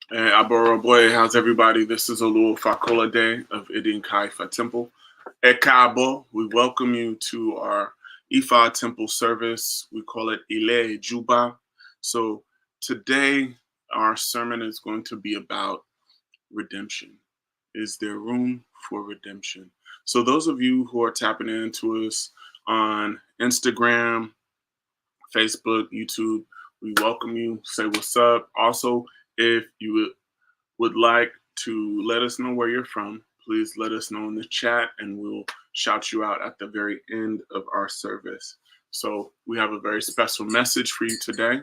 Hey, Aboro boy, how's everybody? This is Olu Fakola Day of Idin Kaifa Temple. Ekabo, we welcome you to our Ifa Temple service. We call it Ile Juba. So today, our sermon is going to be about redemption. Is there room for redemption? So those of you who are tapping into us on Instagram, Facebook, YouTube, we welcome you. Say what's up. Also, if you would like to let us know where you're from, please let us know in the chat and we'll shout you out at the very end of our service. So, we have a very special message for you today.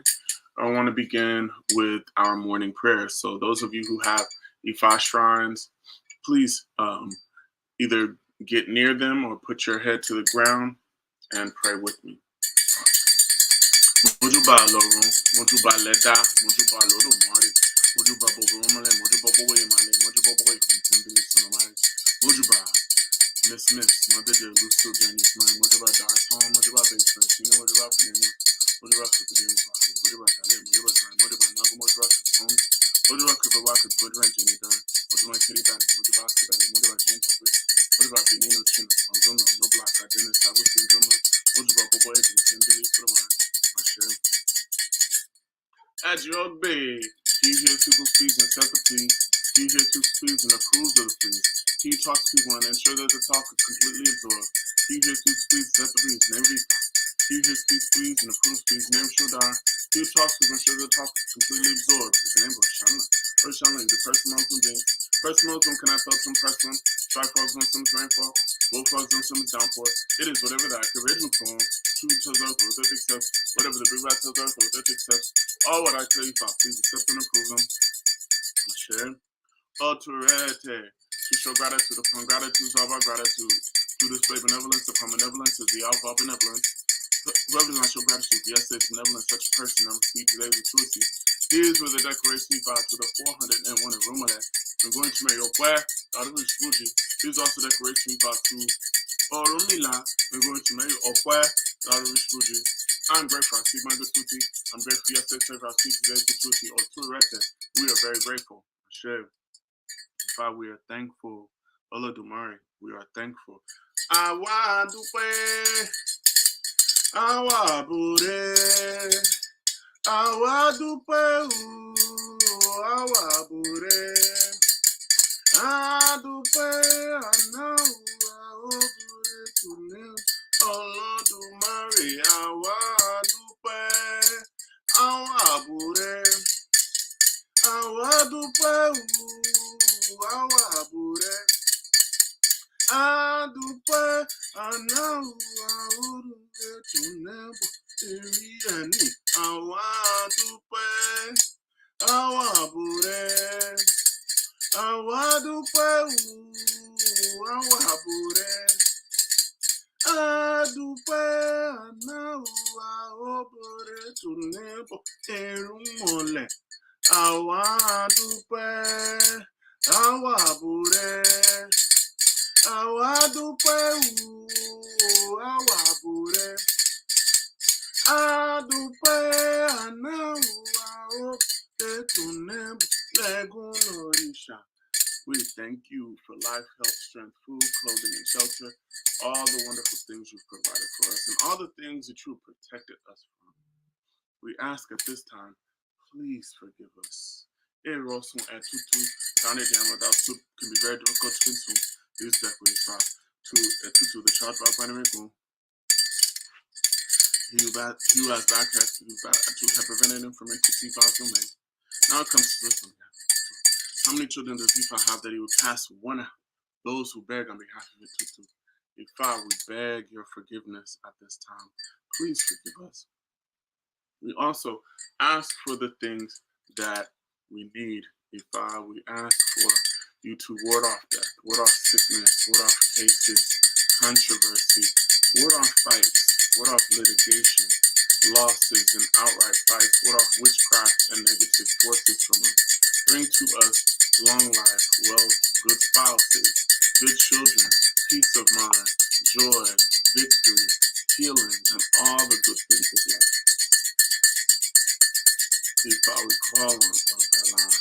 I want to begin with our morning prayer. So, those of you who have Ifa shrines, please either get near them or put your head to the ground and pray with me. Mojuba lorun, mojuba leda, mojuba lodo mari, mojuba bobo male, mojuba bobo male, mojuba bobo kumbili sonomari, mojuba miss, mother de lusto ganis my mojuba darton, mojuba basement, sino mojuba piano, mojuba kutudin rocky, mojuba dale, mojuba dan, mojuba nago, mojuba kutun, mojuba kubawa kutuba jeni dan, mojuba kiri dan, mojuba kudale, mojuba jeni tobe, mojuba binino chino, mojuba no black identity, sabu syndrome, mojuba bobo kumbili sonomari. Ajiobe, he hears people's pleas and sets the plea. He hears people's pleas and approves of the pleas. He talks to people and ensures that the talk is completely absorbed. He hears people's pleas and sets the pleas, name Rita. He hears people's pleas and approves pleas, name Shodar. He talks to people and ensures that the talk is completely absorbed. His name is Roshanla. Roshanla is the person Muslim being. Person Muslim can I felt some press one. Try frogs on some rainfall. Blow frogs on some downpour. It is whatever that original poem. True tells earth with it accepts. Whatever the big rat tells earth with it accepts. All what I tell you, Father, please accept and approve them. Share. Autorete. To show gratitude upon gratitude, all our gratitude. To display benevolence upon benevolence is the alpha of benevolence. Whoever does not show gratitude, yes, it's benevolence, such a person, I'm speak today with truth. These were the declaration filed to the 401 of Rumale. I'm going to marry Okwe, out of Fuji. These also declaration filed to Orumila. I'm going to marry Okwe, out of Fuji. I'm grateful I speak my good tuti. I'm grateful yesterday I speak today good tuti. Or Turete. We are very grateful. Sure. Father, we are thankful. Olodumare, we are thankful. Awa dupe, awa bure, awa dupe, awa bure, adupe, ana awa bure tune. Olodumare, awa dupe, awa bure, awa dupe, awa bure. Adúpẹ́ àná àórúkẹ tó nẹ́bọ̀ èrí ẹ̀ ní àwa dúpẹ́ àwa àbúrẹ́ àwa dúpẹ́ àwa àbúrẹ́ adúpẹ́ àná àórúkẹ tó nẹ́bọ̀ ẹ̀rù mọ̀lẹ̀ àwa dúpẹ́ àwa àbúrẹ́. Àwa dúpẹ́ àwa búrẹ́, àdúpẹ́ àná ó ètò nẹ́bù lẹ́gùn lóríṣà. We thank you for life, health, strength, food, clothing, and shelter, all the wonderful things you've provided for us, and all the things that you protected us from. We ask at this time, please forgive us. Erosun etutu, counted down without soup can be very difficult to consume. Use declaration to etutu, the child by Banamigo. He who has backcast to have prevented him from entering Zifa's domain. Now it comes to this one. How many children does Zifa have that he would cast one out? Those who beg on behalf of it tutu. Ifa, we beg your forgiveness at this time. Please forgive us. We also ask for the things that we need. Ifa, we ask for you to ward off death, ward off sickness, ward off cases, controversy, ward off fights, ward off litigation, losses and outright fights, ward off witchcraft and negative forces from us. Bring to us long life, wealth, good spouses, good children, peace of mind, joy, victory, healing, and all the good things of life. Ifa, we call on Bella.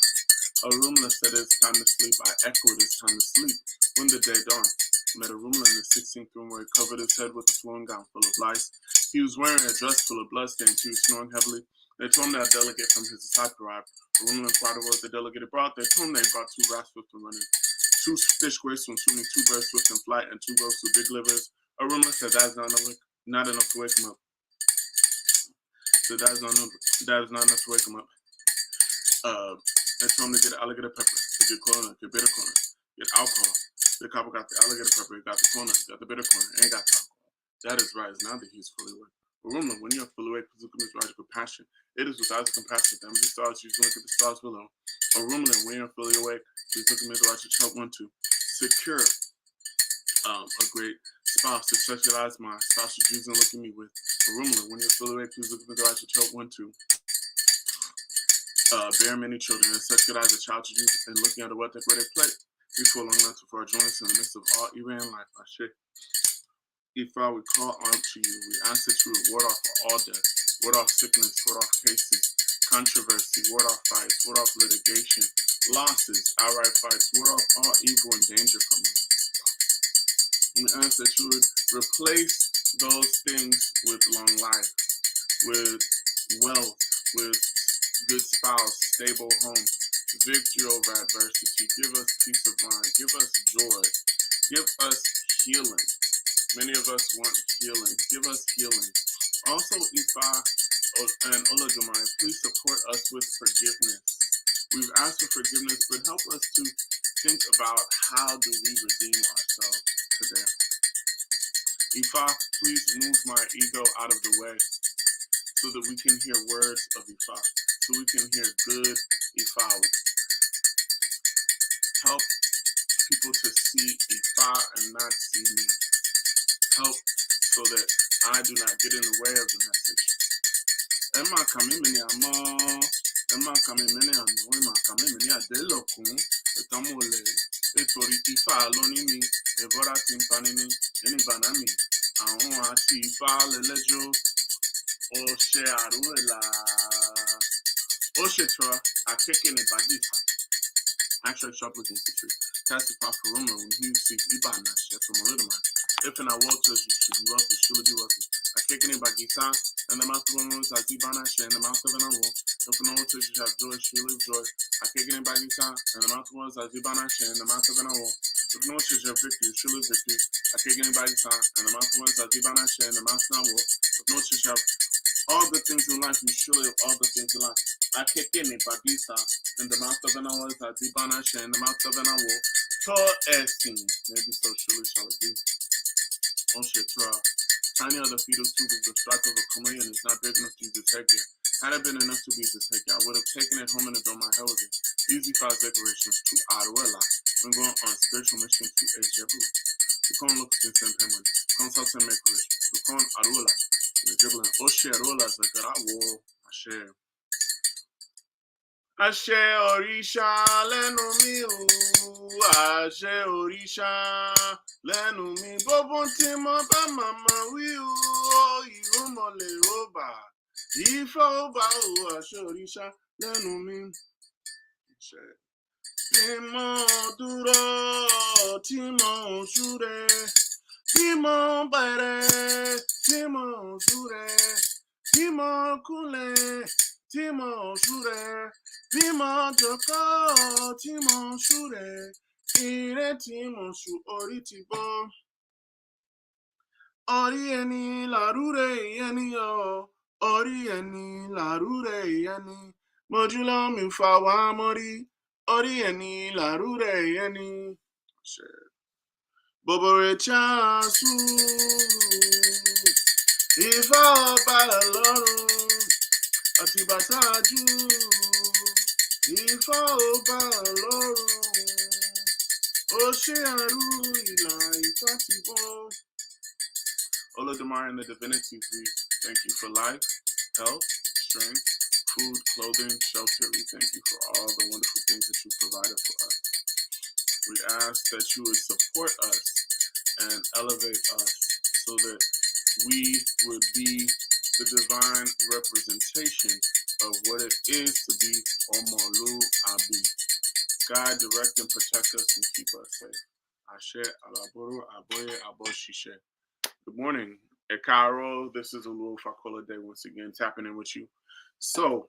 Arumla said it's time to sleep. I echoed it's time to sleep. When the day dawned, I met Arumla in the 16th room where he covered his head with a flowing gown full of lice. He was wearing a dress full of bloodstains. He was snoring heavily. They told him that a delegate from his disciple arrived. Arumla inquired what the delegate had brought. They told him they brought 2 rats swift and running, 2 fish squares from swimming, 2 birds swift in flight, and 2 roasts with big livers. Arumla said that's not enough to wake him up. So that is not enough to wake him up. They told him to get alligator pepper, to get coconut, get bitter corn, get alcohol. The copper got the alligator pepper, he got the coconut, got the bitter corn, and got the alcohol. That is right, now that he's fully awake. Remember, when you are fully awake, Pazukum is right compassion. It is with eyes of compassion that the stars, you can look at the stars below. Or when you are fully awake, Pazukum is right to help one to secure a great spouse to sexualize my spouse should use and look at me with. Or when you're fully awake, please look at the right to help one to bear many children and such good eyes a child to use and looking at a well decorated plate. Before long enough for our joints in the midst of all evil in life, I share. Ifa, we call unto you. We ask that you would ward off all death, ward off sickness, ward off cases, controversy, ward off fights, ward off litigation, losses, outright fights, ward off all evil and danger from us. We ask that you would replace those things with long life, with wealth, with good spouse, stable home, victory over adversity. Give us peace of mind. Give us joy. Give us healing. Many of us want healing. Give us healing. Also, Ifa and Olodumare, please support us with forgiveness. We've asked for forgiveness, but help us to think about how do we redeem ourselves today. Ifa, please move my ego out of the way so that we can hear words of Ifa, so we can hear good Ifa. Help people to see Ifa and not see me. Help so that I do not get in the way of the message. Emma kamimini amo, Emma kamimini amo, Emma kamimini adelokun, etamole, etori Ifa loni mi, evora timpanini, enibanami, àwọn àti Ifa lelejo, o ṣe aruela, o ṣe tora, akeke ne badita. Actually, Shoplifting Institute. Testify for rumor when he seeks Ibana, Chef from Little. If in our world tells you to be wealthy, surely be wealthy. I kick in it by Gita, and the mouth of one was like Ibana, and the mouth of an owl. If in our world tells you to have joy, surely live joy. I kick in it by Gita, and the mouth of one was like Ibana, and the mouth of an owl. If no one tells you have victory, surely live victory. I kick in it by Gita, and the mouth of one was like Ibana, and the mouth of an owl. If no one tells you have all good things in life, you surely have all good things in life. I kick in it by Gita, in the mouth of an owl is like Ibana, in the mouth of an owl. Tall as seen, maybe so surely shall it be. Oh shit, tiny other fetal tube of the stripe of a chameleon is not big enough to use its headgear. Had it been enough to be his headgear, I would have taken it home and adorned my hair with it. Easy 5 decorations to Aruela and going on a spiritual mission to Ejebu. The con looks in San Pemon, consult and make rich. The con Aruela, the dribbling. Oh shit, Aruela is like that. I will. I share. Àṣẹ òrìṣà lẹ́nu mi o, àṣẹ òrìṣà lẹ́nu mi. Gbogbo tí mo bá màmá wí o, ìrúmọlẹ̀ ó bà, Ifá ó bà o, àṣẹ òrìṣà lẹ́nu mi. Tí mo dúró, tí mo súre, tí mo bẹ̀rẹ̀, tí mo súre, tí mo kúnlẹ̀, tí mo súre. Bí mo jókòó tí mo súre, ire tí mo sú orí ti bọ́. Orí ẹni làrúre ẹni yọ, orí ẹni làrúre ẹni. Mojúlọ mi fà wá mọ́rí, orí ẹni làrúre ẹni. Bòbòrè tí a sú, Ifá ọba lọ́run, àti bàtà jù. Ifá ọba lọ́run, ó ṣe àrú ìlà Ifá ti bọ́. Olodumare and the divinities, we thank you for life, health, strength, food, clothing, shelter. We thank you for all the wonderful things that you provided for us. We ask that you would support us and elevate us so that we would be the divine representation of what it is to be Omolu Abi. guide, direct, and protect us and keep us safe. Ashe, Alaboro, Aboye, Aboshishe. Good morning, Ekaro. This is Olu Fakola Day once again, tapping in with you. So,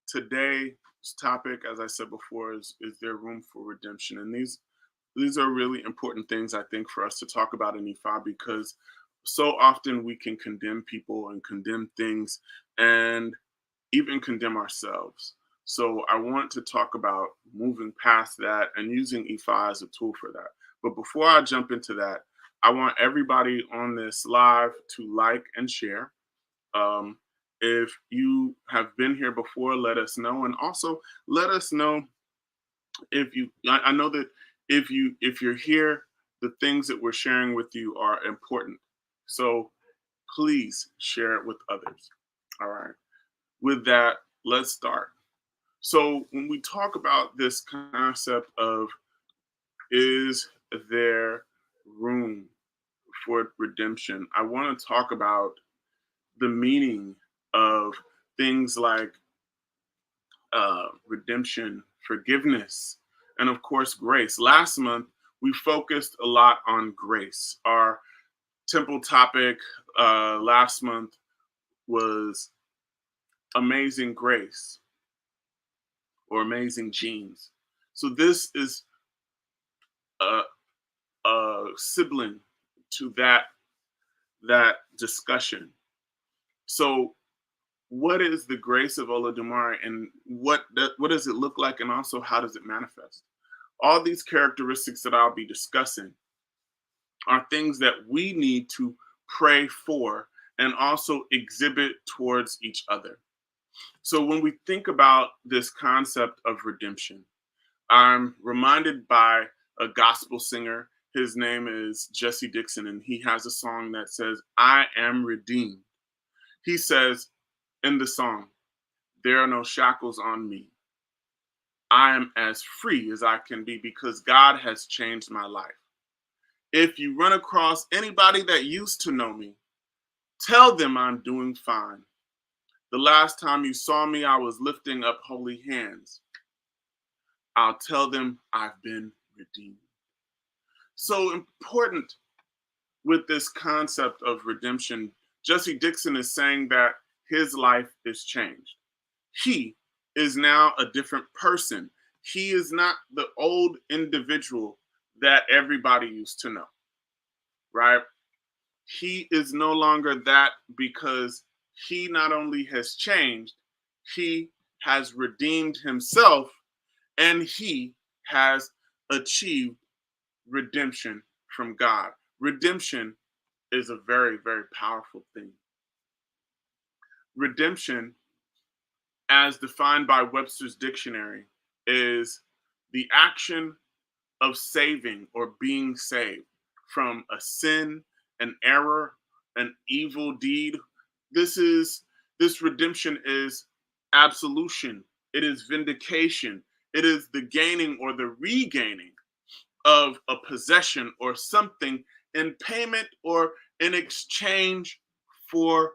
today's topic, as I said before, is there room for redemption? And these are really important things, I think, for us to talk about in Ifa, because so often we can condemn people and condemn things and even condemn ourselves. So I want to talk about moving past that and using Ifa as a tool for that. But before I jump into that, I want everybody on this live to like and share. Um, if you have been here before, let us know, and also let us know if you. I know that if you're here, the things that we're sharing with you are important. So please share it with others. All right. With that, let's start. So when we talk about this concept of is there room for redemption, I want to talk about the meaning of things like redemption, forgiveness, and of course, grace. Last month, we focused a lot on grace. Our temple topic last month was amazing grace or amazing genes. So this is a, a sibling to that discussion. So what is the grace of Olodumare, and what does it look like, and also how does it manifest? All these characteristics that I'll be discussing are things that we need to pray for and also exhibit towards each other. So when we think about this concept of redemption, I'm reminded by a gospel singer. His name is Jesse Dixon, and he has a song that says, I am redeemed. He says in the song, there are no shackles on me. I am as free as I can be because God has changed my life. If you run across anybody that used to know me, tell them I'm doing fine. The last time you saw me, I was lifting up holy hands. I'll tell them I've been redeemed. So important with this concept of redemption, Jesse Dixon is saying that his life is changed. He is now a different person. He is not the old individual that everybody used to know, right? He is no longer that because he not only has changed, he has redeemed himself, and he has achieved redemption from God. Redemption is a very, very powerful thing. Redemption, as defined by Webster's dictionary, is the action of saving or being saved from a sin, an error, an evil deed. This redemption is absolution. It is vindication. It is the gaining or the regaining of a possession or something in payment or in exchange for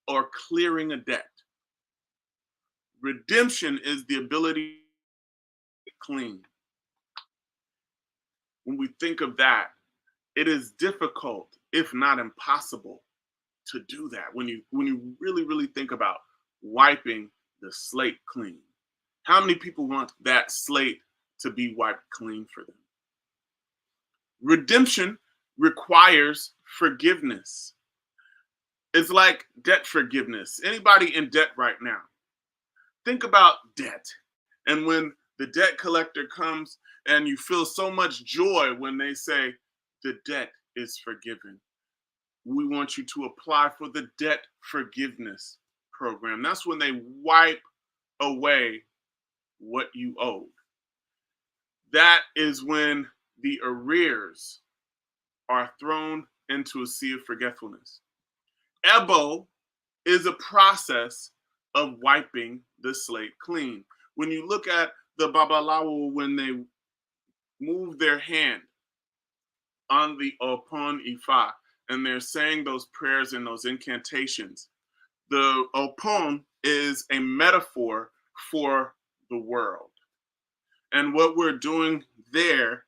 or clearing a debt. Redemption is the ability to clean. When we think of that, it is difficult, if not impossible, to do that. When you really, really think about wiping the slate clean. How many people want that slate to be wiped clean for them? Redemption requires forgiveness. It's like debt forgiveness. Anybody in debt right now? Think about debt. And when the debt collector comes and you feel so much joy when they say the debt is forgiven. We want you to apply for the debt forgiveness program. That's when they wipe away what you owed. That is when the arrears are thrown into a sea of forgetfulness. Ebo is a process of wiping the slate clean. When you look at the Babalawo, when they move their hand on the Opon Ifa and they're saying those prayers and those incantations, the Opon is a metaphor for the world. And what we're doing there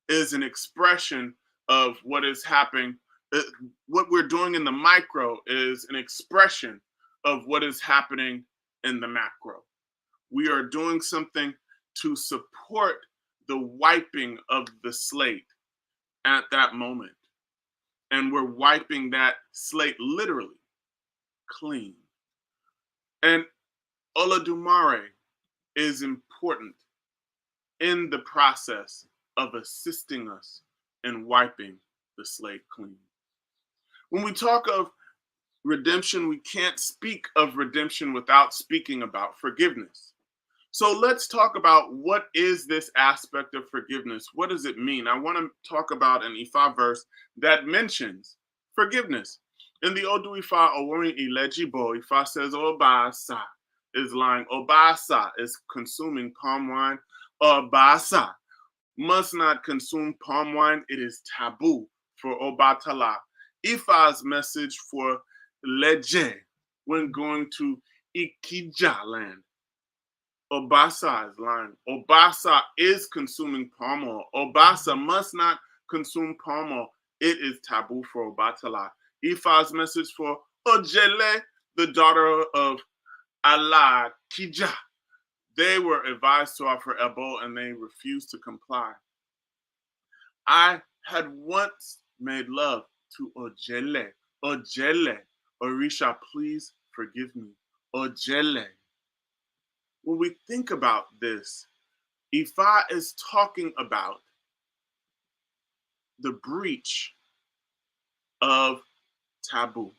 is an expression of what is happening. uh, What we're doing in the micro is an expression of what is happening in the macro. We are doing something to support the wiping of the slate at that moment. And we're wiping that slate literally clean. And Olodumare is important in the process of assisting us in wiping the slate clean. When we talk of redemption, we can't speak of redemption without speaking about forgiveness. So let's talk about what is this aspect of forgiveness? What does it mean? I want to talk about an Ifa verse that mentions forgiveness. In the Odu Ifa Oworin Ilejibo, Ifa says Obasa is lying. Obasa is consuming palm wine. Obasa must not consume palm wine. It is taboo for Obatala. Ifa's message for Leje when going to Ikija land. Obasa is lying. Obasa is consuming palm oil. Obasa must not consume palm oil. It is taboo for Obatala. Ifa's message for Ojele, the daughter of Allah Kija. They were advised to offer Ebo and they refused to comply. I had once made love to Ojele. Ojele. Orisha, please forgive me. Ojele. When we think about this, Ifa is talking about the breach of taboo.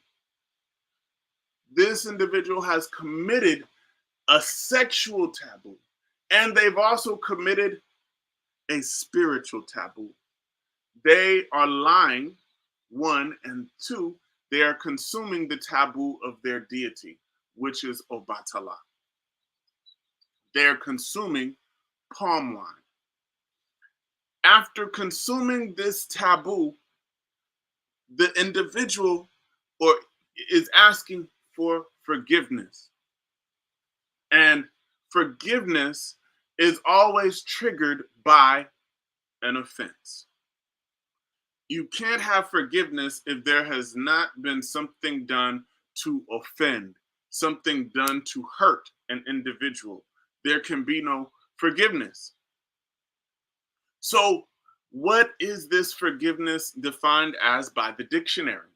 This individual has committed a sexual taboo, and they've also committed a spiritual taboo. They are lying, one, and two, they are consuming the taboo of their deity, which is Obatala. They're consuming palm wine. After consuming this taboo, the individual or is asking for forgiveness. And forgiveness is always triggered by an offense. You can't have forgiveness if there has not been something done to offend, something done to hurt an individual. There can be no forgiveness. So, what is this forgiveness defined as by the dictionary?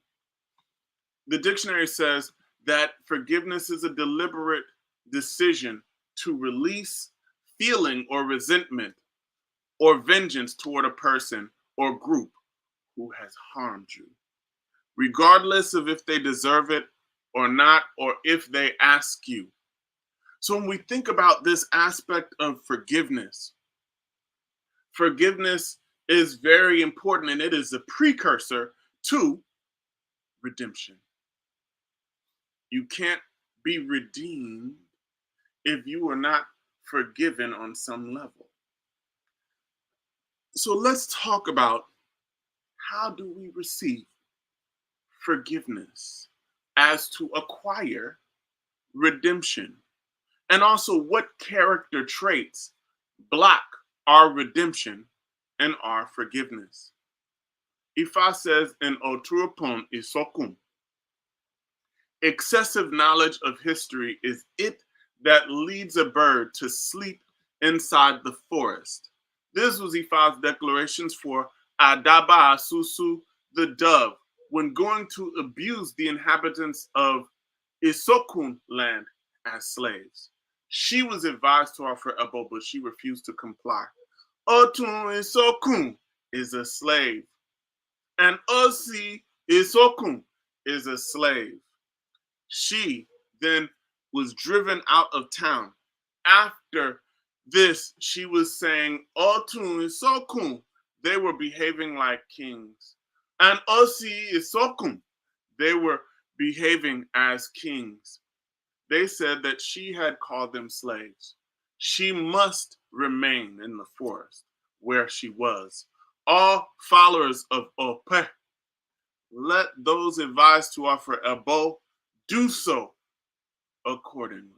The dictionary says that forgiveness is a deliberate decision to release feeling or resentment or vengeance toward a person or group who has harmed you, regardless of if they deserve it or not, or if they ask you. So when we think about this aspect of forgiveness, forgiveness is very important and it is a precursor to redemption. You can't be redeemed if you are not forgiven on some level. So let's talk about how do we receive forgiveness as to acquire redemption, and also what character traits block our redemption and our forgiveness. Ifa says in Oturupon Isokum, excessive knowledge of history is it that leads a bird to sleep inside the forest. This was Ifa's declarations for Adaba Susu, the dove, when going to abuse the inhabitants of Isokun land as slaves. She was advised to offer Ebo, but she refused to comply. Otun Isokun is a slave, and Osi Isokun is a slave. She then was driven out of town. After this, she was saying, Otun Isokun, they were behaving like kings. And Osi Isokun, they were behaving as kings. They said that she had called them slaves. She must remain in the forest where she was. All followers of Ope, let those advised to offer Ebo do so accordingly.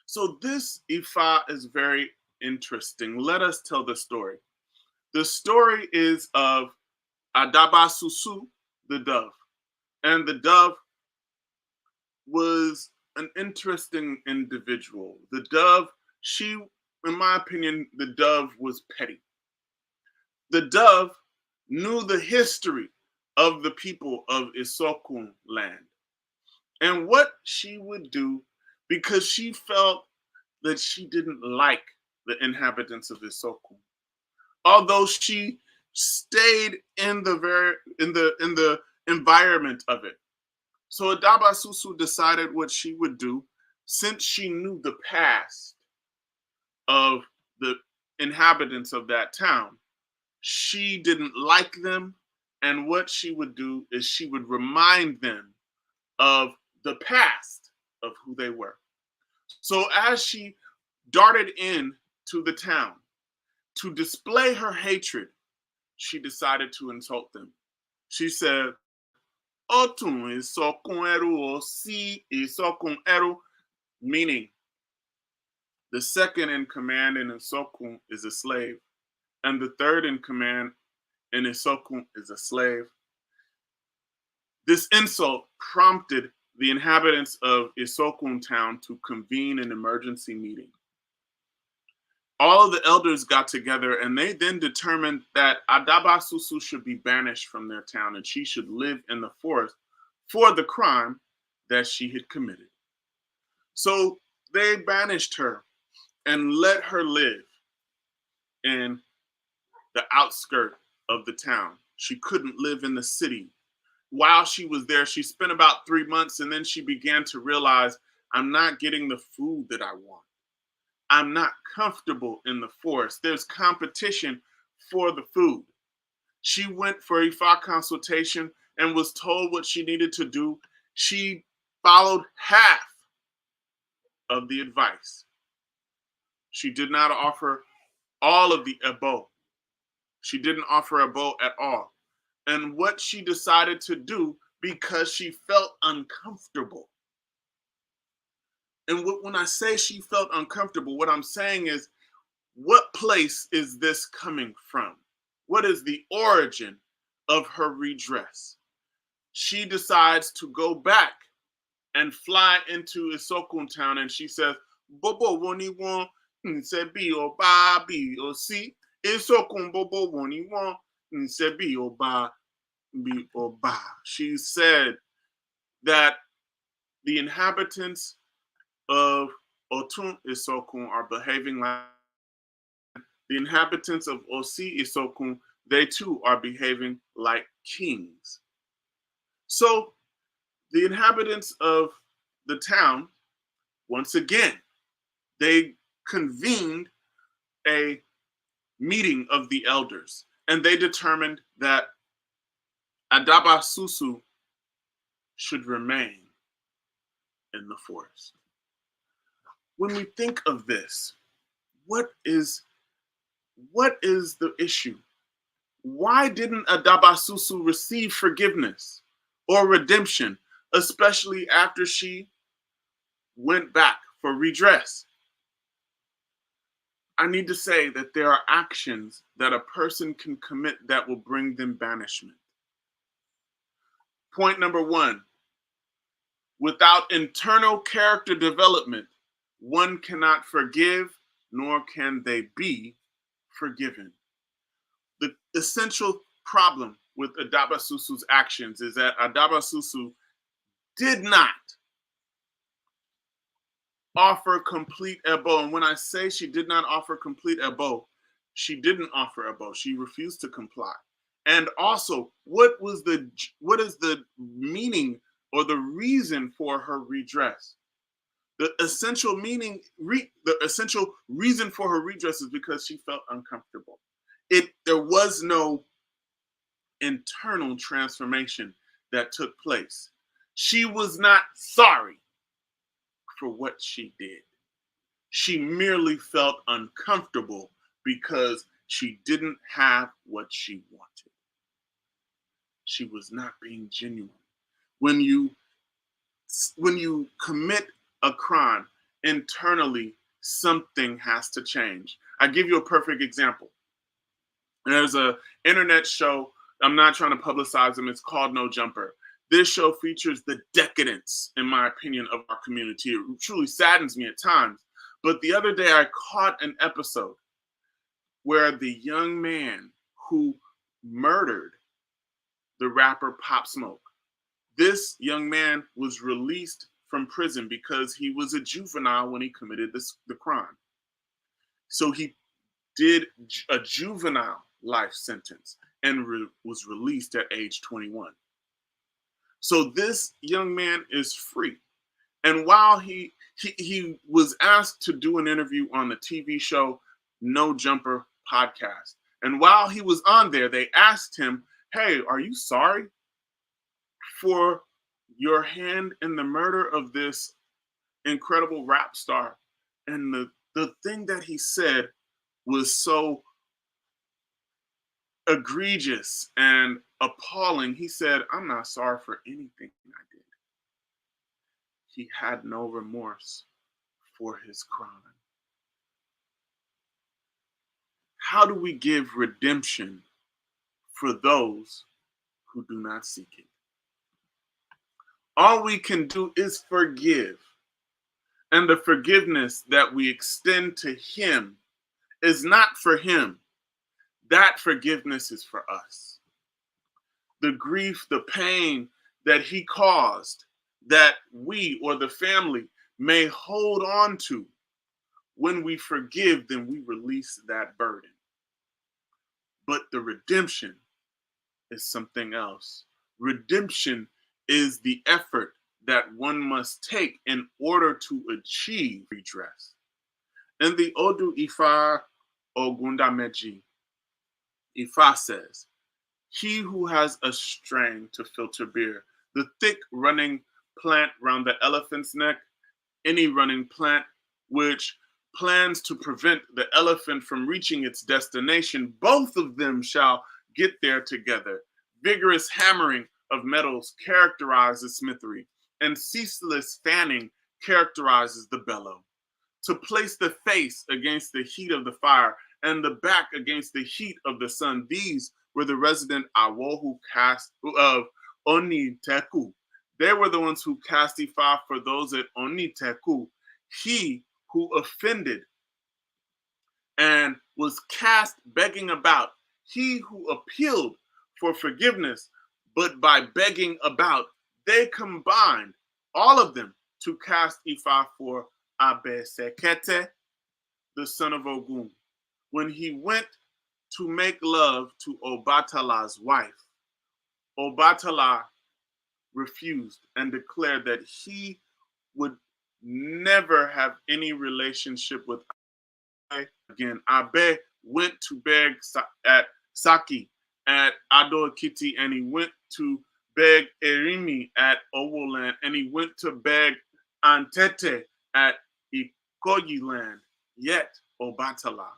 So this Ifa is very interesting. Let us tell the story. The story is of Adabasusu, the dove. And the dove was an interesting individual. The dove, she, in my opinion, the dove was petty. The dove knew the history of the people of Isokun land and what she would do because she felt that she didn't like the inhabitants of Isokun. Although she stayed in the environment of it. So Adabasusu decided what she would do since she knew the past of the inhabitants of that town. She didn't like them, and what she would do is she would remind them of the past of who they were. So as she darted in to the town to display her hatred, she decided to insult them. She said, Otun isokun eru o si isokun eru, meaning the second in command in Isokun is a slave, and the third in command in Isokun is a slave. This insult prompted the inhabitants of Isokun town to convene an emergency meeting. All of the elders got together and they then determined that Adabasusu should be banished from their town and she should live in the forest for the crime that she had committed. So they banished her and let her live in the outskirt of the town. She couldn't live in the city. While she was there, she spent about 3 months and then she began to realize, I'm not getting the food that I want. I'm not comfortable in the forest. There's competition for the food. She went for a Ifa consultation and was told what she needed to do. She followed half of the advice. She did not offer all of the ebo. She didn't offer ebo at all. And what she decided to do because she felt uncomfortable. And when I say she felt uncomfortable, what I'm saying is, what place is this coming from? What is the origin of her redress? She decides to go back and fly into Isokun town and she says, Bobo woni won nsebi oba bi osi Isokun Bobo woni won nsebi oba bi oba. She said that the inhabitants of Otun Isokun are behaving like the inhabitants of Osi Isokun, they too are behaving like kings. So the inhabitants of the town, once again, they convened a meeting of the elders and they determined that Adabasusu should remain in the forest. When we think of this, what is the issue? Why didn't Adabasusu receive forgiveness or redemption, especially after she went back for redress? I need to say that there are actions that a person can commit that will bring them banishment. Point number one, without internal character development, one cannot forgive, nor can they be forgiven. The essential problem with Adabasusu's actions is that Adabasusu did not offer complete ebo. And when I say she did not offer complete ebo, she didn't offer ebo. She refused to comply. And also, what is the meaning or the reason for her redress? The essential reason for her redress is because she felt uncomfortable. There was no internal transformation that took place. She was not sorry for what she did. She merely felt uncomfortable because she didn't have what she wanted. She was not being genuine. When you commit a crime internally, something has to change. I give you a perfect example. There's a internet show. I'm not trying to publicize them. It's called No Jumper. This show features the decadence, in my opinion, of our community. It truly saddens me at times. But the other day, I caught an episode where the young man who murdered the rapper Pop Smoke, this young man was released from prison because he was a juvenile when he committed the crime. So he did a juvenile life sentence and was released at age 21. So this young man is free. And while he was asked to do an interview on the TV show No Jumper podcast. And while he was on there, they asked him, "Hey, are you sorry for your hand in the murder of this incredible rap star?" And the thing that he said was so egregious and appalling. He said, "I'm not sorry for anything I did." He had no remorse for his crime. How do we give redemption for those who do not seek it? All we can do is forgive. And the forgiveness that we extend to him is not for him. That forgiveness is for us. The grief, the pain that he caused, that we or the family may hold on to, when we forgive, then we release that burden. But the redemption is something else. Redemption is the effort that one must take in order to achieve redress. In the Odu Ifa Ogundameji, Ifa says, "He who has a strain to filter beer, the thick running plant round the elephant's neck, any running plant which plans to prevent the elephant from reaching its destination, both of them shall get there together. Vigorous hammering of metals characterizes smithery, and ceaseless fanning characterizes the bellow. To place the face against the heat of the fire and the back against the heat of the sun, these were the resident Awohu cast of Oniteku. They were the ones who cast Ifa for those at Oniteku. He who offended and was cast begging about, he who appealed for forgiveness, but by begging about, they combined, all of them, to cast Ifa for Abe Sekete, the son of Ogun, when he went to make love to Obatala's wife. Obatala refused and declared that he would never have any relationship with Abe again. Abe went to beg at Saki at Ado Ekiti, and he went to beg Erimi at Owoland, and he went to beg Antete at Ikoyi land. Yet Obatala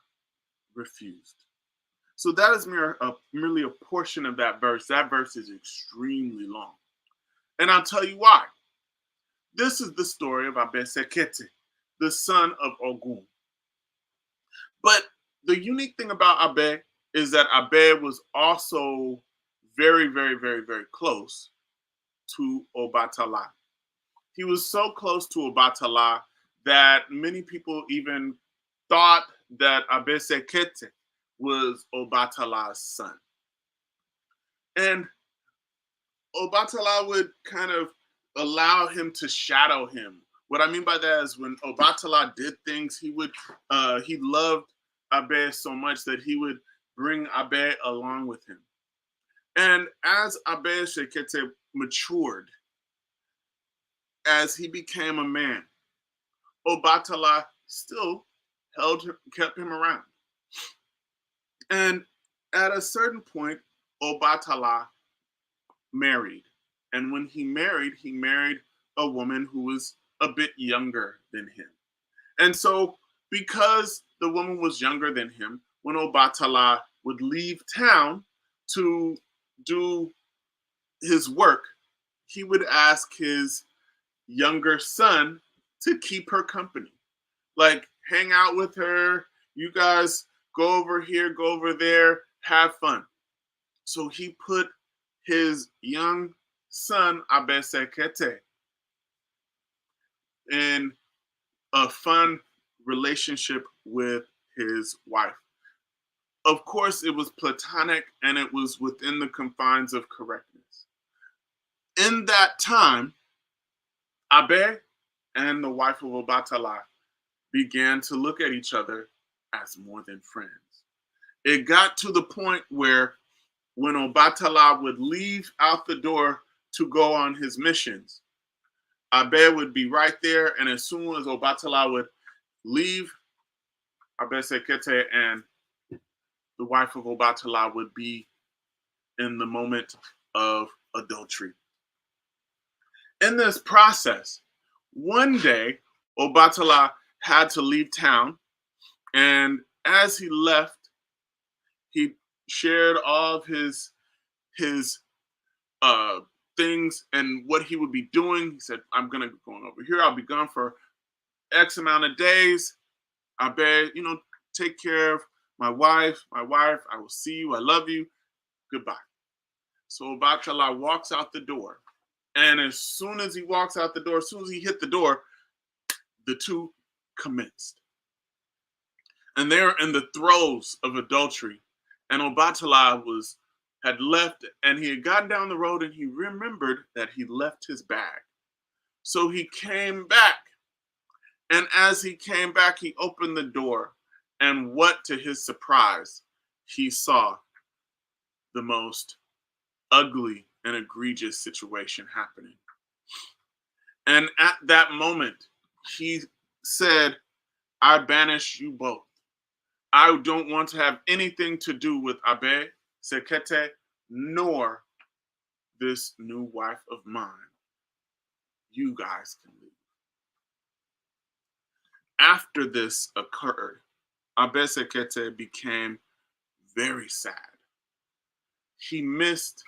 refused. So that is merely a portion of that verse. That verse is extremely long. And I'll tell you why. This is the story of Abe Sekete, the son of Ogun. But the unique thing about Abe is that Abe was also very, very, very, very close to Obatala. He was so close to Obatala that many people even thought that Abe Sekete was Obatala's son. And Obatala would kind of allow him to shadow him. What I mean by that is when Obatala did things, he loved Abe so much that he would bring Abe along with him. And as Abe Sekete matured, as he became a man, Obatala still kept him around. And at a certain point, Obatala married. And when he married a woman who was a bit younger than him. And so, because the woman was younger than him, when Obatala would leave town to do his work, he would ask his younger son to keep her company. Like, hang out with her. You guys go over here, go over there, have fun. So he put his young son, Abesekete, in a fun relationship with his wife. Of course, it was platonic and it was within the confines of correctness. In that time, Abe and the wife of Obatala began to look at each other as more than friends. It got to the point where when Obatala would leave out the door to go on his missions, Abe would be right there, and as soon as Obatala would leave, Abesekete and the wife of Obatala would be in the moment of adultery. In this process, one day, Obatala had to leave town, and as he left, he shared all of his uh, things and what he would be doing. He said, "I'm gonna be going over here. I'll be gone for X amount of days. I beg, take care of my wife. I will see you. I love you. Goodbye." So Obatala walks out the door, and as soon as he walks out the door, as soon as he hit the door, the two commenced. And they're in the throes of adultery. And Obatala had left, and he had gotten down the road, and he remembered that he left his bag. So he came back. And as he came back, he opened the door. And what, to his surprise, he saw the most ugly and egregious situation happening. And at that moment, he said, "I banish you both. I don't want to have anything to do with Abe Sekete nor this new wife of mine. You guys can leave." After this occurred, Abe Sekete became very sad. He missed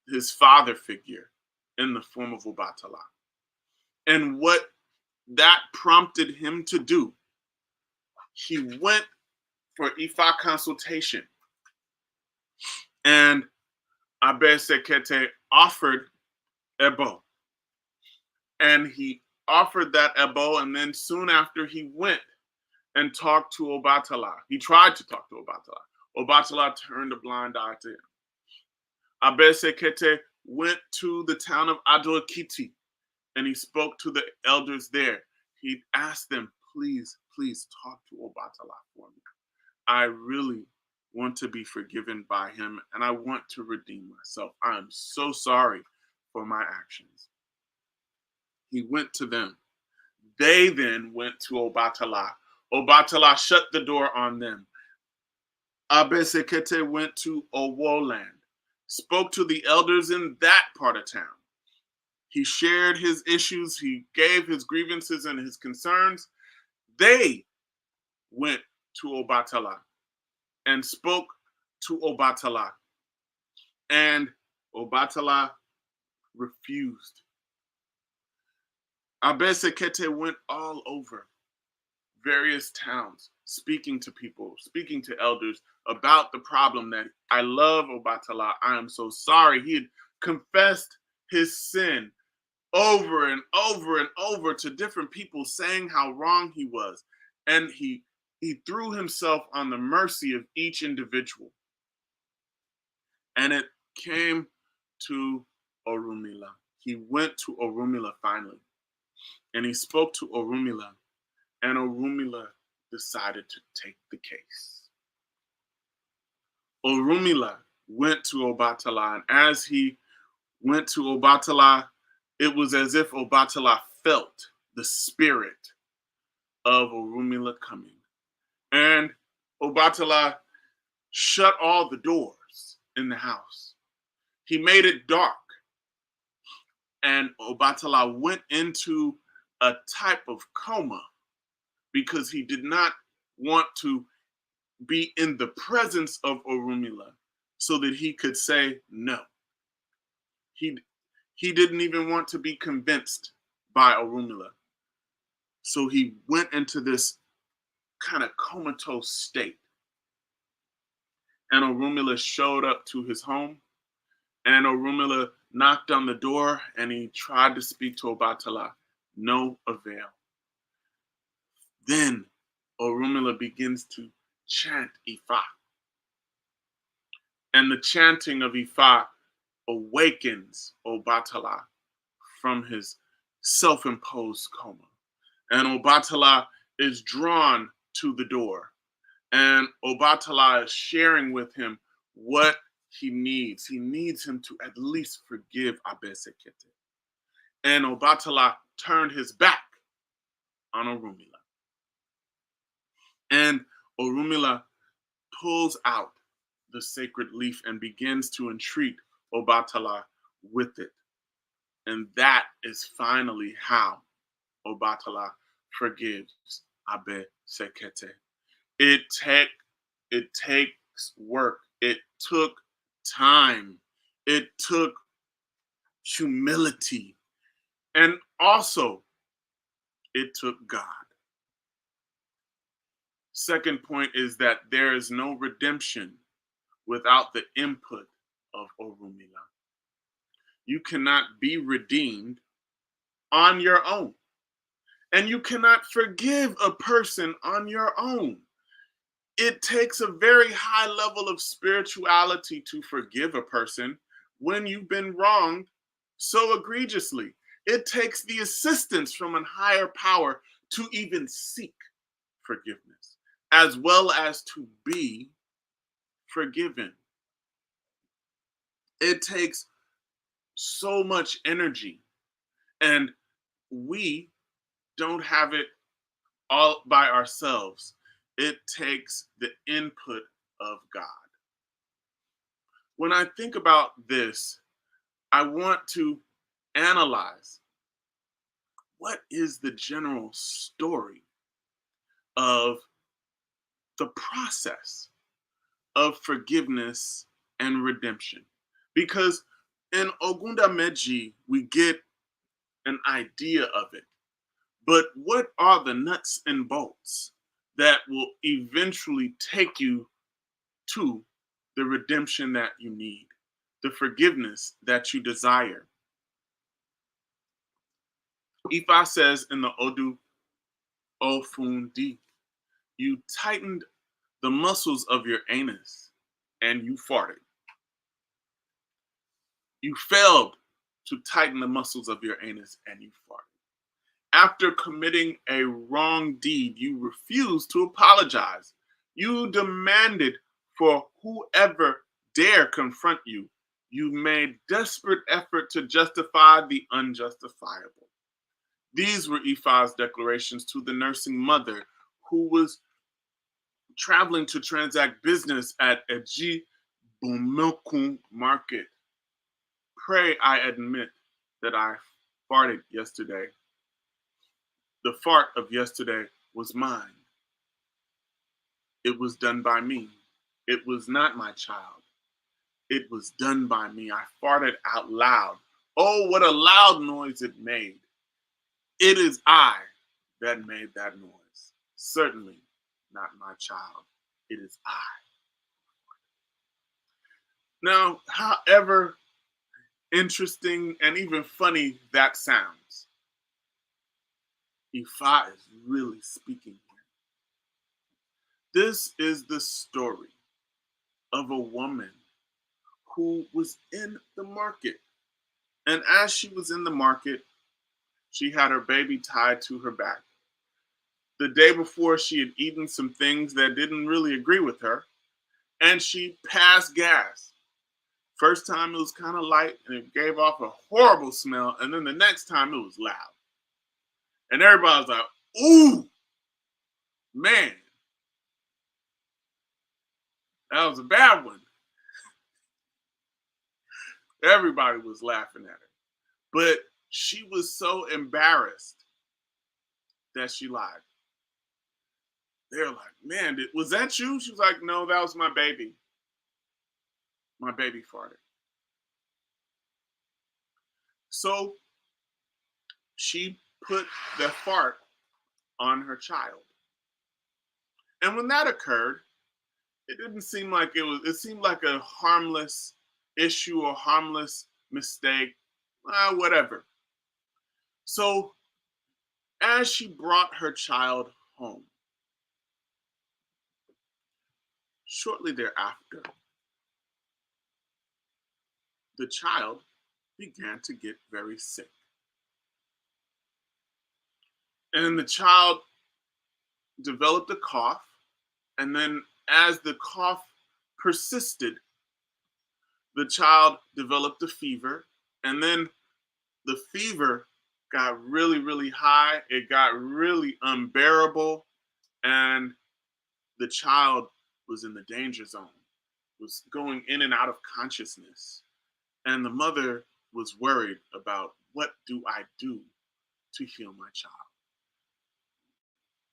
his father figure in the form of Obatala. And what that prompted him to do, he went for Ifa consultation. And Abe Sekete offered Ebo. And he offered that Ebo, and then soon after he went and talked to Obatala. He tried to talk to Obatala. Obatala turned a blind eye to him. Abe Sekete went to the town of Ado-Ekiti, and he spoke to the elders there. He asked them, please talk to Obatala for me. I really want to be forgiven by him, and I want to redeem myself. I am so sorry for my actions. He went to them. They then went to Obatala. Obatala shut the door on them. Abe Sekete went to Owo land, spoke to the elders in that part of town. He shared his issues. He gave his grievances and his concerns. They went to Obatala and spoke to Obatala. And Obatala refused. Abe Sekete went all over various towns, speaking to people, speaking to elders about the problem that I love Obatala. I am so sorry. He had confessed his sin over and over and over to different people, saying how wrong he was. And he threw himself on the mercy of each individual. And it came to Orunmila. He went to Orunmila finally. And he spoke to Orunmila. And Orunmila decided to take the case. Orunmila went to Obatala. And as he went to Obatala, it was as if Obatala felt the spirit of Orunmila coming. And Obatala shut all the doors in the house. He made it dark. And Obatala went into a type of coma because he did not want to be in the presence of Orunmila so that he could say no. He didn't even want to be convinced by Orunmila. So he went into this kind of comatose state. And Orunmila showed up to his home, and Orunmila knocked on the door, and he tried to speak to Obatala. No avail. Then Orunmila begins to chant Ifa. And the chanting of Ifa awakens Obatala from his self-imposed coma. And Obatala is drawn to the door. And Obatala is sharing with him what he needs. He needs him to at least forgive Abe Sekete. And Obatala turned his back on Orunmila. And Orunmila pulls out the sacred leaf and begins to entreat Obatala with it. And that is finally how Obatala forgives Abe Sekete. It takes work. It took time. It took humility. And also, it took God. Second point is that there is no redemption without the input of Orunmila. You cannot be redeemed on your own. And you cannot forgive a person on your own. It takes a very high level of spirituality to forgive a person when you've been wronged so egregiously. It takes the assistance from a higher power to even seek forgiveness, as well as to be forgiven. It takes so much energy, and we don't have it all by ourselves. It takes the input of God. When I think about this, I want to analyze what is the general story of the process of forgiveness and redemption. Because in Ogunda Meji, we get an idea of it. But what are the nuts and bolts that will eventually take you to the redemption that you need, the forgiveness that you desire? Ifa says in the Odu Ofundi, you tightened the muscles of your anus and you farted. You failed to tighten the muscles of your anus and you farted. After committing a wrong deed, you refused to apologize. You demanded for whoever dare confront you. You made desperate effort to justify the unjustifiable. These were Ifa's declarations to the nursing mother who was traveling to transact business at Eji Bomilkun Market. Pray I admit that I farted yesterday. The fart of yesterday was mine. It was done by me. It was not my child. It was done by me. I farted out loud. Oh, what a loud noise it made. It is I that made that noise. Certainly not my child. It is I. Now, however interesting and even funny that sounds, Ifa is really speaking here. This is the story of a woman who was in the market. And as she was in the market, she had her baby tied to her back. The day before, she had eaten some things that didn't really agree with her, and she passed gas. First time it was kind of light and it gave off a horrible smell, and then the next time it was loud. And everybody was like, ooh, man, that was a bad one. Everybody was laughing at her. But she was so embarrassed that she lied. They're like, man, was that you? She was like, no, that was my baby. My baby farted. So she put the fart on her child. And when that occurred, it didn't seem like it seemed like a harmless issue or harmless mistake, whatever. So as she brought her child home, shortly thereafter, the child began to get very sick. And the child developed a cough. And then, as the cough persisted, the child developed a fever. And then the fever got really, really high. It got really unbearable. And the child was in the danger zone, was going in and out of consciousness. And the mother was worried about, what do I do to heal my child?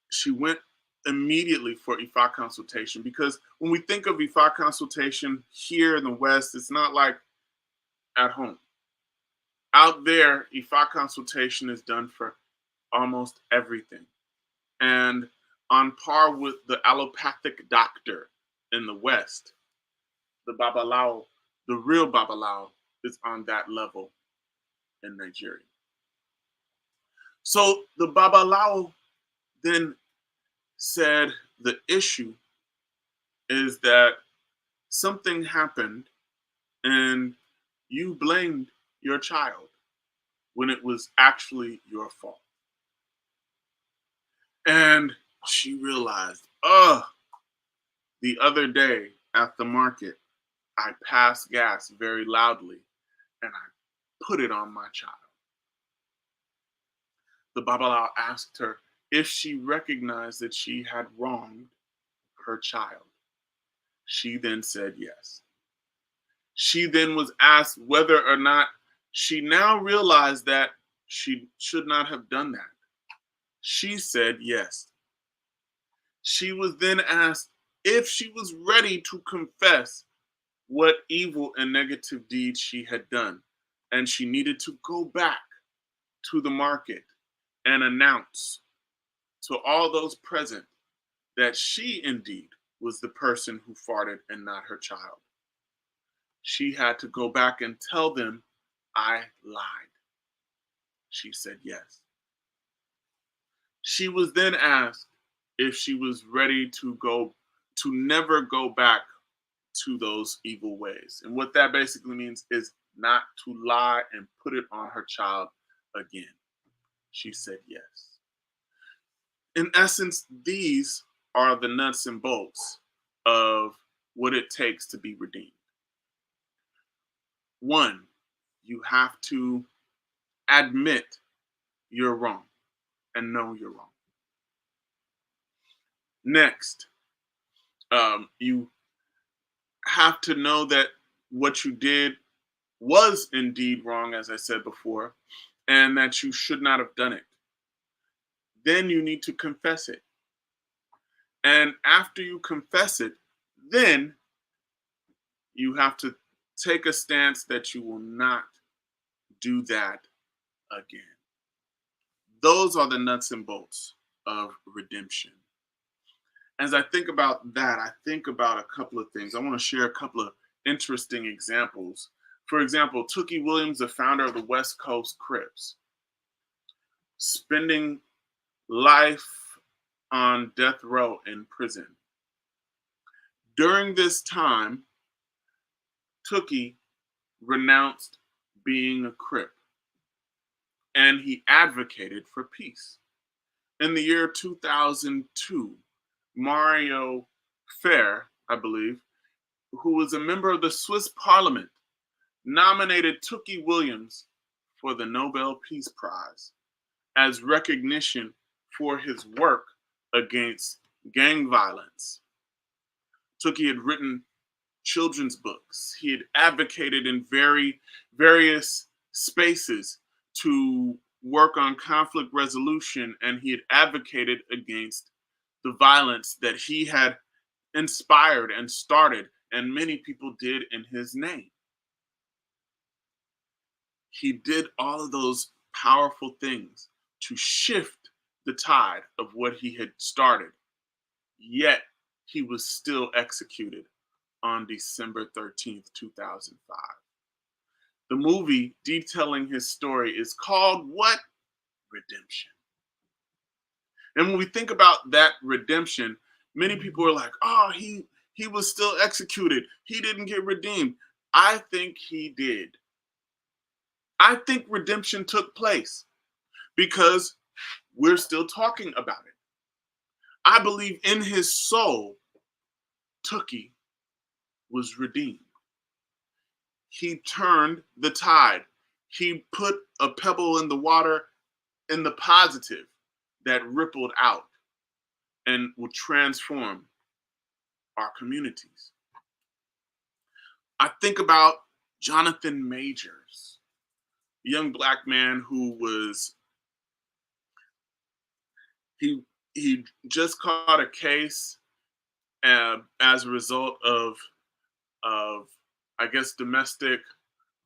She went immediately for IFA consultation, because when we think of IFA consultation here in the West, it's not like at home. Out there, IFA consultation is done for almost everything. And on par with the allopathic doctor in the West, the Babalawo, the real Babalawo, is on that level in Nigeria. So the Babalawo then said the issue is that something happened and you blamed your child when it was actually your fault. And she realized, the other day at the market, I passed gas very loudly and I put it on my child. The Babalawo asked her if she recognized that she had wronged her child. She then said yes. She then was asked whether or not she now realized that she should not have done that. She said yes. She was then asked if she was ready to confess what evil and negative deeds she had done, and she needed to go back to the market and announce to all those present that she indeed was the person who farted and not her child. She had to go back and tell them, I lied. She said yes. She was then asked if she was ready to never go back to those evil ways. And what that basically means is not to lie and put it on her child again. She said yes. In essence, these are the nuts and bolts of what it takes to be redeemed. One, you have to admit you're wrong and know you're wrong. Next, you have to know that what you did was indeed wrong, as I said before, and that you should not have done it. Then you need to confess it. And after you confess it, then you have to take a stance that you will not do that again. Those are the nuts and bolts of redemption. As I think about that, I think about a couple of things. I want to share a couple of interesting examples. For example, Tookie Williams, the founder of the West Coast Crips, spending life on death row in prison. During this time, Tookie renounced being a Crip and he advocated for peace. In the year 2002, Mario Fair, I believe, who was a member of the Swiss parliament, nominated Tookie Williams for the Nobel Peace Prize as recognition for his work against gang violence. Tookie had written children's books. He had advocated in various spaces to work on conflict resolution, and he had advocated against the violence that he had inspired and started, and many people did in his name. He did all of those powerful things to shift the tide of what he had started. yet he was still executed on December 13th, 2005. The movie detailing his story is called what? Redemption. And when we think about that redemption, many people are like, "Oh, he was still executed. He didn't get redeemed." I think he did. I think redemption took place because we're still talking about it. I believe in his soul, Tookie was redeemed. He turned the tide. He put a pebble in the water in the positive that rippled out and will transform our communities. I think about Jonathan Majors, a young black man who was he just caught a case as a result of I guess domestic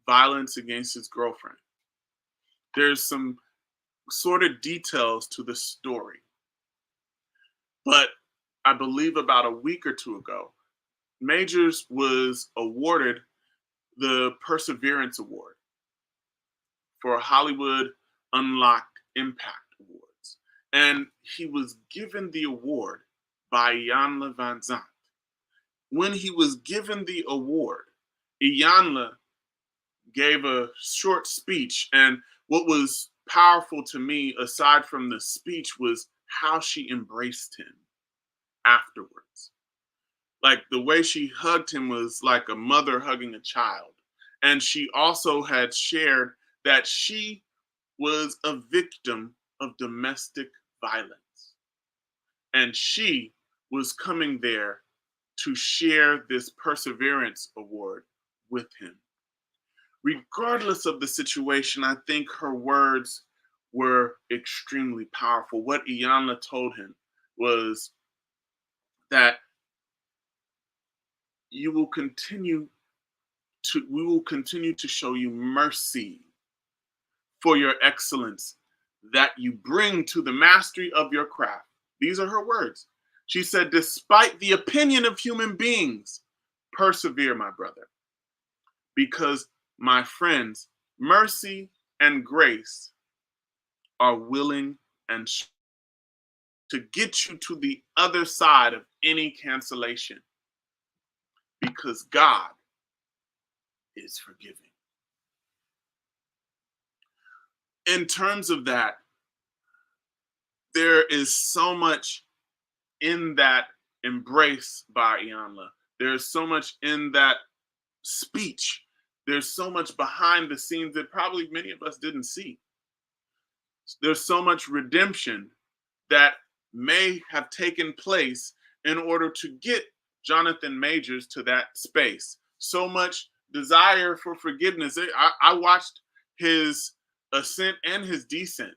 violence against his girlfriend. There's some sort of details to the story, but I believe about a week or two ago, Majors was awarded the Perseverance Award for Hollywood Unlocked Impact Awards. And he was given the award by Iyanla Vanzant. When he was given the award, Iyanla gave a short speech. And what was powerful to me, aside from the speech, was how she embraced him afterwards. Like the way she hugged him was like a mother hugging a child. And she also had shared that she was a victim of domestic violence. And she was coming there to share this Perseverance Award with him. Regardless of the situation, I think her words were extremely powerful. What Iyanla told him was that you will continue we will continue to show you mercy for your excellence that you bring to the mastery of your craft. These are her words. She said, despite the opinion of human beings, persevere, my brother, because my friends, mercy and grace are willing and to get you to the other side of any cancellation because God is forgiving. In terms of that, there is so much in that embrace by Iyanla. There's so much in that speech. There's so much behind the scenes that probably many of us didn't see. There's so much redemption that may have taken place in order to get Jonathan Majors to that space. So much desire for forgiveness. I watched his ascent and his descent.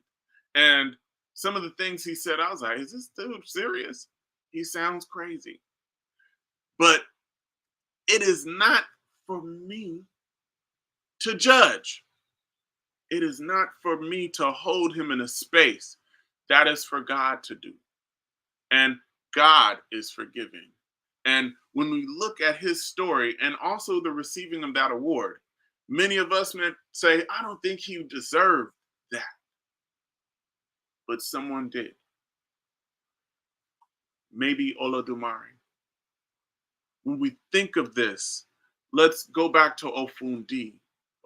And some of the things he said, I was like, is this dude serious? He sounds crazy. But it is not for me to judge. It is not for me to hold him in a space. That is for God to do. And God is forgiving. And when we look at his story and also the receiving of that award, many of us may say, I don't think he deserved that. But someone did. Maybe Olodumare. When we think of this, let's go back to Ofundi.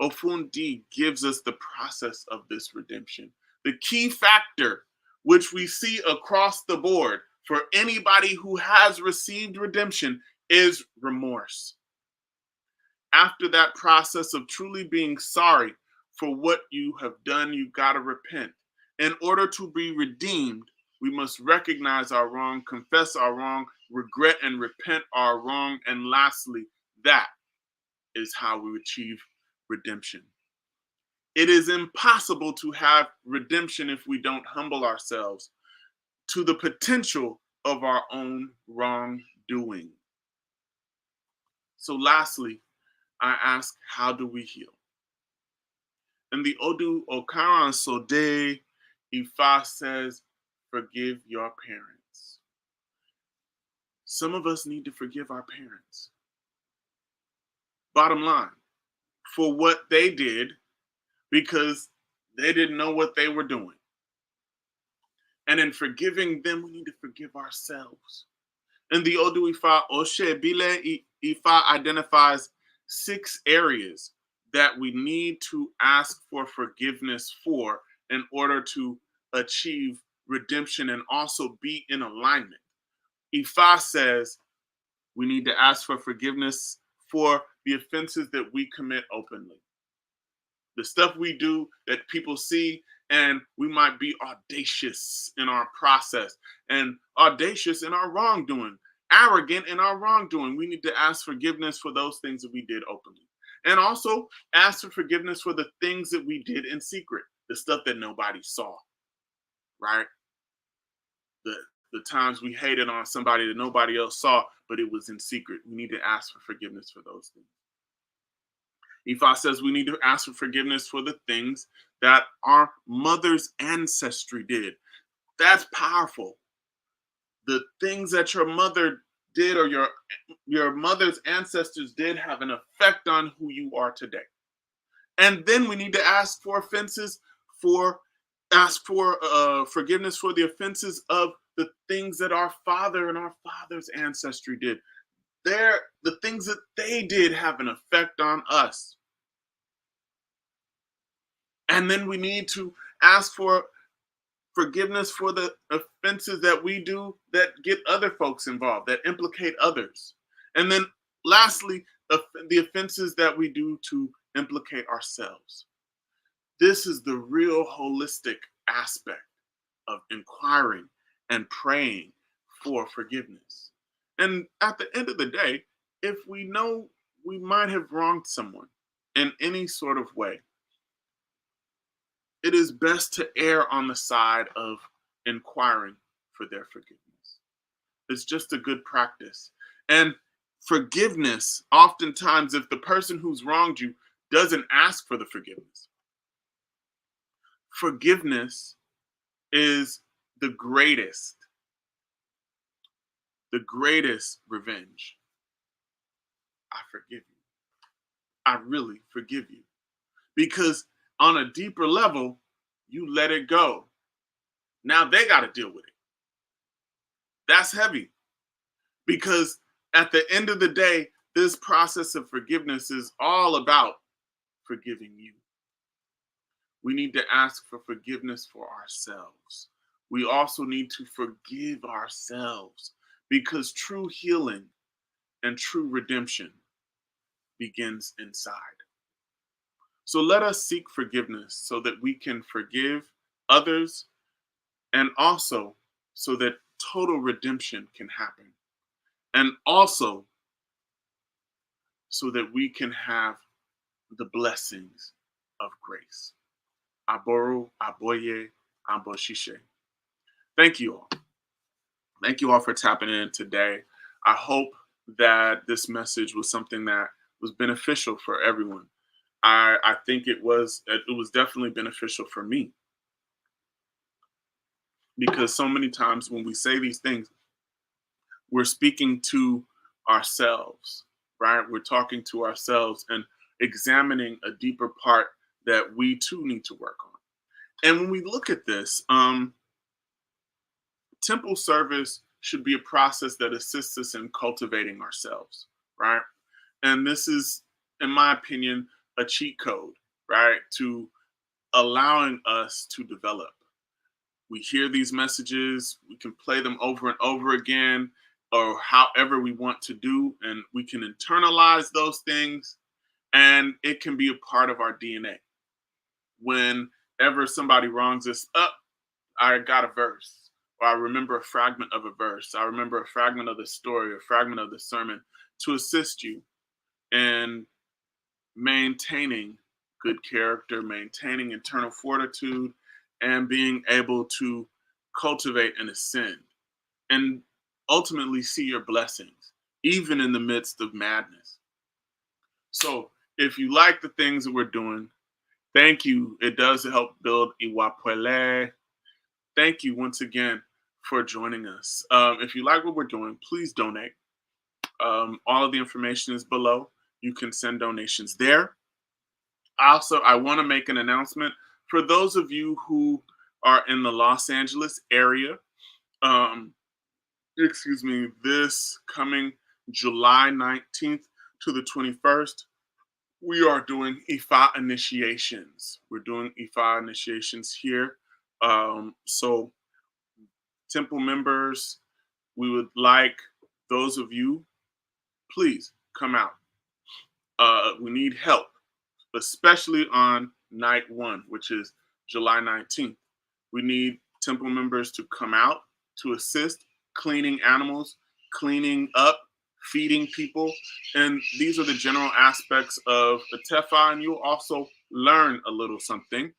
Ofundi gives us the process of this redemption. The key factor, which we see across the board for anybody who has received redemption, is remorse. After that process of truly being sorry for what you have done, you got to repent. In order to be redeemed, we must recognize our wrong, confess our wrong, regret and repent our wrong. And lastly, that is how we achieve redemption. It is impossible to have redemption if we don't humble ourselves to the potential of our own wrongdoing. So, lastly, I ask, how do we heal? In the Odu Okaran Sode, Ifa says, forgive your parents. Some of us need to forgive our parents. Bottom line, for what they did because they didn't know what they were doing. And in forgiving them, we need to forgive ourselves. And the Odu Ifa Oshe Bile Ifa identifies 6 areas that we need to ask for forgiveness for in order to achieve redemption and also be in alignment. Ifa says we need to ask for forgiveness for the offenses that we commit openly. The stuff we do that people see, and we might be audacious in our process and audacious in our wrongdoing, arrogant in our wrongdoing. We need to ask forgiveness for those things that we did openly. And also ask for forgiveness for the things that we did in secret, the stuff that nobody saw, right? The the times we hated on somebody that nobody else saw, but it was in secret. We need to ask for forgiveness for those things. Ifa says we need to ask for forgiveness for the things that our mother's ancestry did. That's powerful. The things that your mother did or your mother's ancestors did have an effect on who you are today. And then we need to ask for forgiveness for the offenses of the things that our father and our father's ancestry did. The things that they did have an effect on us. And then we need to ask for forgiveness for the offenses that we do that get other folks involved, that implicate others. And then lastly, the offenses that we do to implicate ourselves. This is the real holistic aspect of inquiring and praying for forgiveness. And at the end of the day, if we know we might have wronged someone in any sort of way, it is best to err on the side of inquiring for their forgiveness. It's just a good practice. And forgiveness, oftentimes, if the person who's wronged you doesn't ask for the forgiveness is the greatest revenge. I forgive you. I really forgive you. Because on a deeper level, you let it go. Now they got to deal with it. That's heavy. Because at the end of the day, this process of forgiveness is all about forgiving you. We need to ask for forgiveness for ourselves. We also need to forgive ourselves because true healing and true redemption begins inside. So let us seek forgiveness so that we can forgive others and also so that total redemption can happen. And also so that we can have the blessings of grace. Aboru, Aboye, Amboshishe. Thank you all. Thank you all for tapping in today. I hope that this message was something that was beneficial for everyone. I think it was definitely beneficial for me. Because so many times when we say these things, we're speaking to ourselves, right? We're talking to ourselves and examining a deeper part that we too need to work on. And when we look at this, temple service should be a process that assists us in cultivating ourselves, right? And this is, in my opinion, a cheat code, right? To allowing us to develop. We hear these messages, we can play them over and over again, or however we want to do, and we can internalize those things, and it can be a part of our DNA. Whenever somebody wrongs us, I got a verse, or I remember a fragment of a verse, I remember a fragment of the story, a fragment of the sermon to assist you in maintaining good character, maintaining internal fortitude, and being able to cultivate and ascend and ultimately see your blessings, even in the midst of madness. So if you like the things that we're doing, thank you. It does help build Iwapwele. Thank you once again for joining us. If you like what we're doing, please donate. All of the information is below. You can send donations there. Also, I want to make an announcement for those of you who are in the Los Angeles area. Um, excuse me, this coming July 19th to the 21st, we are doing IFA initiations. We're doing IFA initiations here. So, Temple members, we would like those of you, please come out. We need help, especially on night one, which is July 19th. We need Temple members to come out to assist cleaning animals, cleaning up, feeding people. And these are the general aspects of the TEFA, and you'll also learn a little something.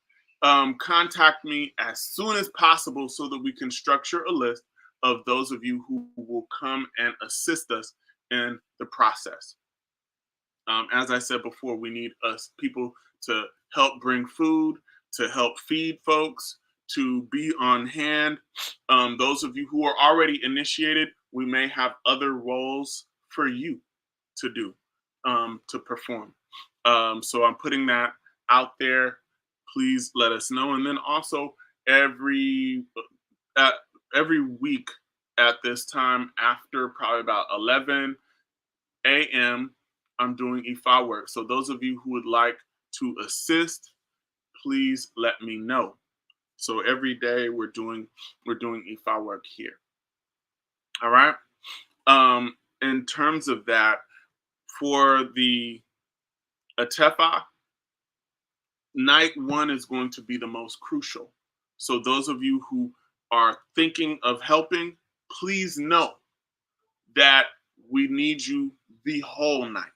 Contact me as soon as possible so that we can structure a list of those of you who will come and assist us in the process. As I said before, we need us people to help bring food, to help feed folks, to be on hand. Those of you who are already initiated, we may have other roles for you to do, to perform. So I'm putting that out there. Please let us know. And then also every uh, every week at this time, after probably about 11 a.m., I'm doing IFA work. So those of you who would like to assist, please let me know. So every day we're doing IFA work here. All right. In terms of that, for the Atefa, night one is going to be the most crucial. So those of you who are thinking of helping, please know that we need you the whole night.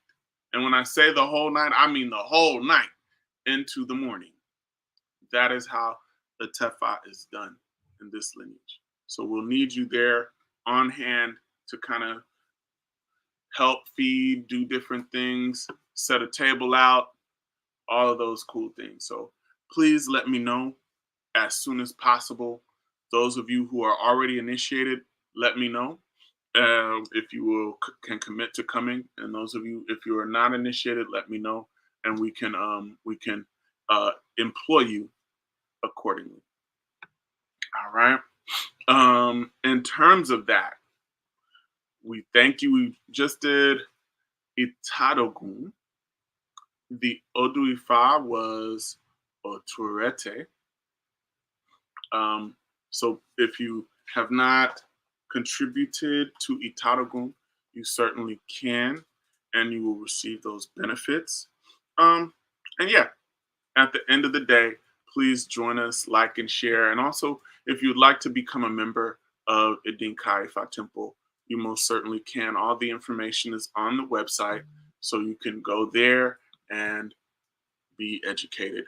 And when I say the whole night, I mean the whole night into the morning. That is how the Tefa is done in this lineage. So we'll need you there on hand to kind of help feed, do different things, set a table out, all of those cool things. So please let me know as soon as possible. Those of you who are already initiated, let me know if you will can commit to coming. And those of you, if you are not initiated, let me know, and we can employ you accordingly. All right. In terms of that, we thank you. We just did Itadogun. The Oduifa was Oturete. So if you have not contributed to Itadogun, you certainly can, and you will receive those benefits. And yeah, at the end of the day, please join us, like and share. And also, if you'd like to become a member of Idinka Ifa Temple, you most certainly can. All the information is on the website, so you can go there and be educated.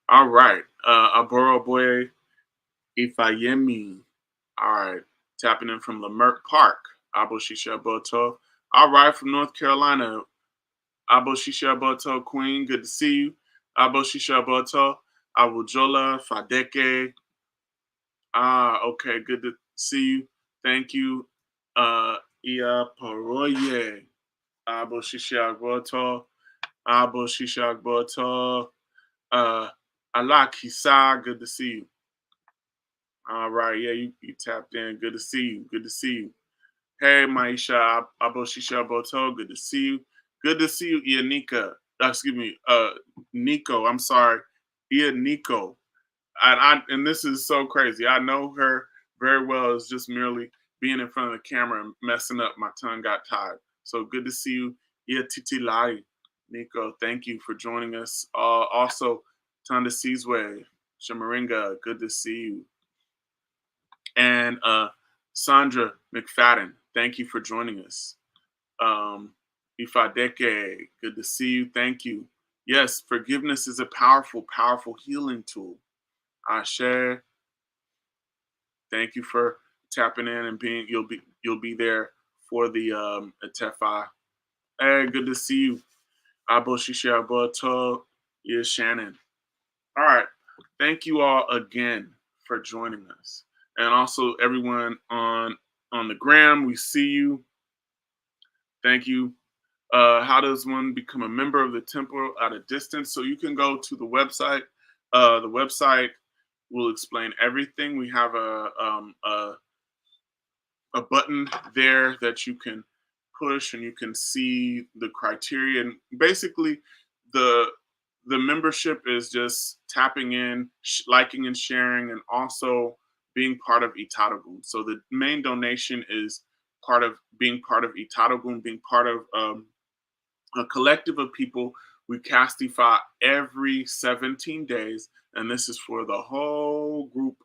All right. Aboro Boy Ifayemi. All right. Tapping in from Lamert Park. Abo Shisha Boto. All right. From North Carolina. Abo Shisha Boto Queen. Good to see you. Abo Shisha Boto. Abujola Fadeke. Okay. Good to see you. Thank you. Ia Paroye. Abo Shisha Boto. Abo Shisha Boto. Ala Kisa. Good to see you. All right. Yeah, you tapped in. Good to see you. Good to see you. Hey, Maisha Aboshisha Boto. Good to see you. Good to see you, Ianika. Excuse me, Nico. I'm sorry, Nico. And this is so crazy. I know her very well. It's just merely being in front of the camera and messing up. My tongue got tied. So good to see you, Titilai. Nico, thank you for joining us. Also, Tanda Sizwe, Shamaringa, good to see you. And Sandra McFadden, thank you for joining us. Ifadeke, good to see you. Thank you. Yes, forgiveness is a powerful, powerful healing tool. Ashe, thank you for tapping in and being. You'll be there for the Atefa. Hey, good to see you. Aboshisha Aboto, yes, Shannon. All right, thank you all again for joining us. And also everyone on the gram, we see you. Thank you. How does one become a member of the temple at a distance? So you can go to the website. The website will explain everything. We have a button there that you can push, and you can see the criteria. And basically, the the membership is just tapping in, liking and sharing, and also being part of Itadagun. So the main donation is part of being part of Itadagun, being part of a collective of people. We castify every 17 days, and this is for the whole group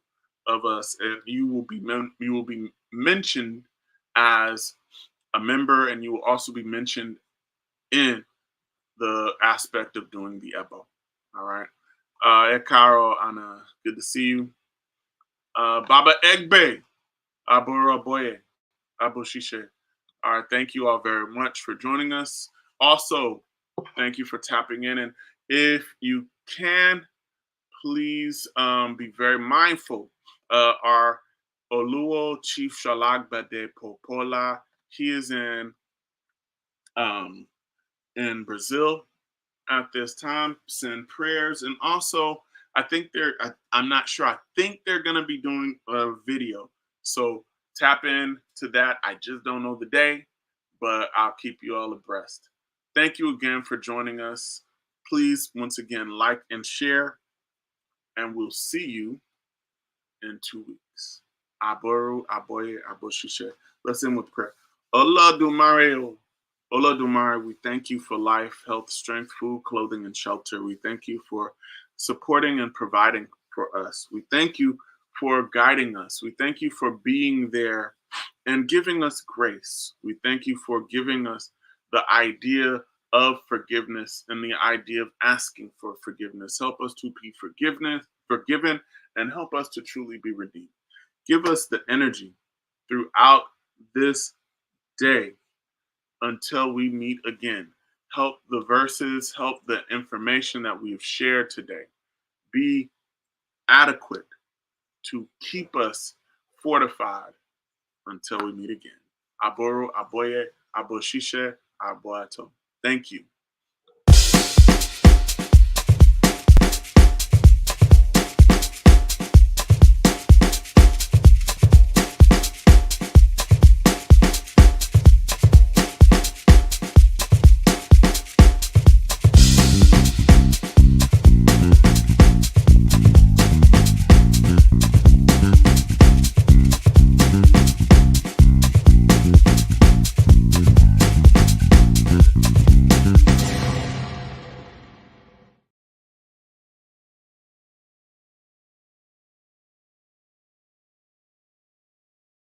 of us. And you will be mentioned as a member, and you will also be mentioned in the aspect of doing the EPO. All right. Caro, Anna, good to see you. Baba Egbe, Abura Boye, Abu Shishe. All right. Thank you all very much for joining us. Also, thank you for tapping in. And if you can, please be very mindful. Our Oluo Chief Shalagbade Popola, he is um, in Brazil at this time. Send prayers. And also, I'm not sure, I think they're going to be doing a video. So tap in to that. I just don't know the day, but I'll keep you all abreast. Thank you again for joining us. Please, once again, like and share, and we'll see you in 2 weeks. Aboru, Aboye, Aboshishe. Let's end with prayer. Allah Dumareo. Allah Dumare, we thank you for life, health, strength, food, clothing, and shelter. We thank you for supporting and providing for us. We thank you for guiding us. We thank you for being there and giving us grace. We thank you for giving us the idea of forgiveness and the idea of asking for forgiveness. Help us to be forgiven, and help us to truly be redeemed. Give us the energy throughout this day until we meet again. Help the verses, help the information that we've shared today be adequate to keep us fortified until we meet again. Aboru, Aboye, Aboshishe, Aboato. Thank you.